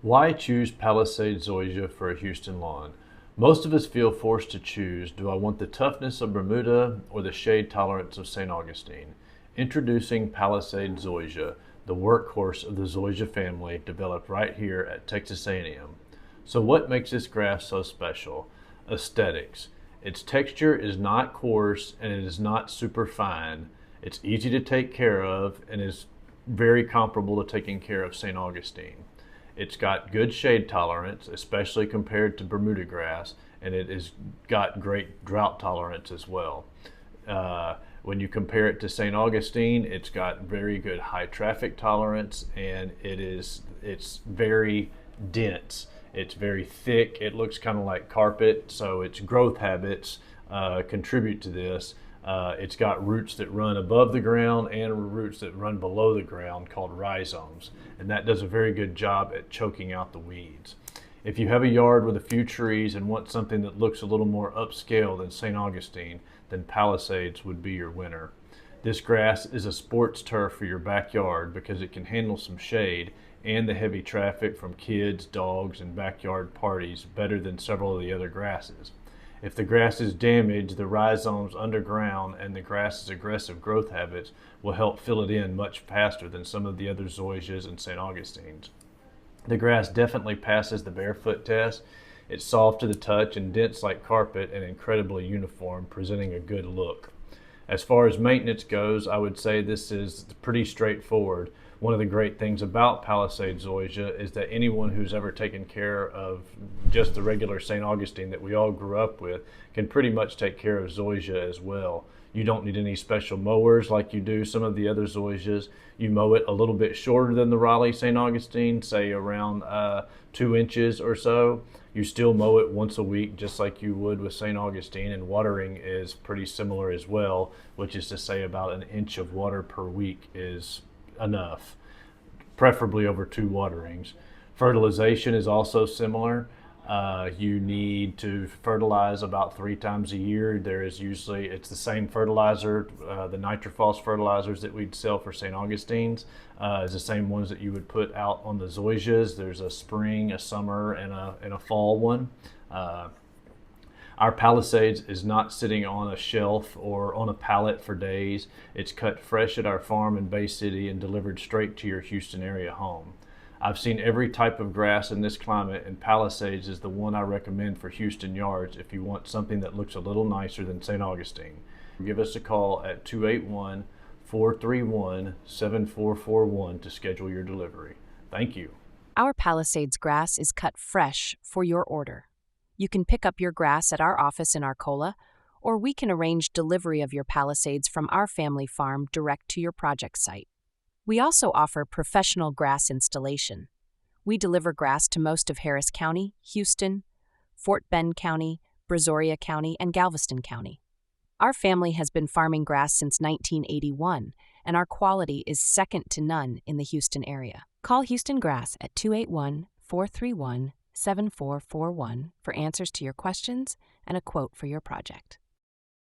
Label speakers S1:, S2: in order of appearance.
S1: Why choose Palisades Zoysia for a Houston lawn? Most of us feel forced to choose, do I want the toughness of Bermuda or the shade tolerance of St. Augustine? Introducing Palisades Zoysia, the workhorse of the Zoysia family, developed right here at Texas A&M. So what makes this grass so special? Aesthetics. Its texture is not coarse and it is not super fine. It's easy to take care of and is very comparable to taking care of St. Augustine. It's got good shade tolerance, especially compared to Bermuda grass, and it has got great drought tolerance as well. When you compare it to St. Augustine, it's got very good high traffic tolerance, and it's very dense. It's very thick. It looks kind of like carpet, so its growth habits contribute to this. It's got roots that run above the ground and roots that run below the ground called rhizomes, and that does a very good job at choking out the weeds. If you have a yard with a few trees and want something that looks a little more upscale than St. Augustine, then Palisades would be your winner. This grass is a sports turf for your backyard because it can handle some shade and the heavy traffic from kids, dogs, and backyard parties better than several of the other grasses. If the grass is damaged, the rhizomes underground and the grass's aggressive growth habits will help fill it in much faster than some of the other zoysias and St. Augustines. The grass definitely passes the barefoot test. It's soft to the touch and dense like carpet and incredibly uniform, presenting a good look. As far as maintenance goes, I would say this is pretty straightforward. One of the great things about Palisades Zoysia is that anyone who's ever taken care of just the regular St. Augustine that we all grew up with can pretty much take care of Zoysia as well. You don't need any special mowers like you do some of the other Zoysias. You mow it a little bit shorter than the Raleigh St. Augustine, say around 2 inches or so. You still mow it once a week just like you would with St. Augustine, and watering is pretty similar as well, which is to say about an inch of water per week is enough, preferably over 2 waterings. Fertilization is also similar. You need to fertilize about 3 times a year. It's the same fertilizer, the nitrophos fertilizers that we'd sell for St. Augustine's, is the same ones that you would put out on the zoysias. There's a spring, a summer, and a fall one. Our Palisades is not sitting on a shelf or on a pallet for days. It's cut fresh at our farm in Bay City and delivered straight to your Houston area home. I've seen every type of grass in this climate, and Palisades is the one I recommend for Houston yards if you want something that looks a little nicer than St. Augustine. Give us a call at 281-431-7441 to schedule your delivery. Thank you.
S2: Our Palisades grass is cut fresh for your order. You can pick up your grass at our office in Arcola, or we can arrange delivery of your Palisades from our family farm direct to your project site. We also offer professional grass installation. We deliver grass to most of Harris County, Houston, Fort Bend County, Brazoria County, and Galveston County. Our family has been farming grass since 1981, and our quality is second to none in the Houston area. Call Houston Grass at 281-431-7441 for answers to your questions and a quote for your project.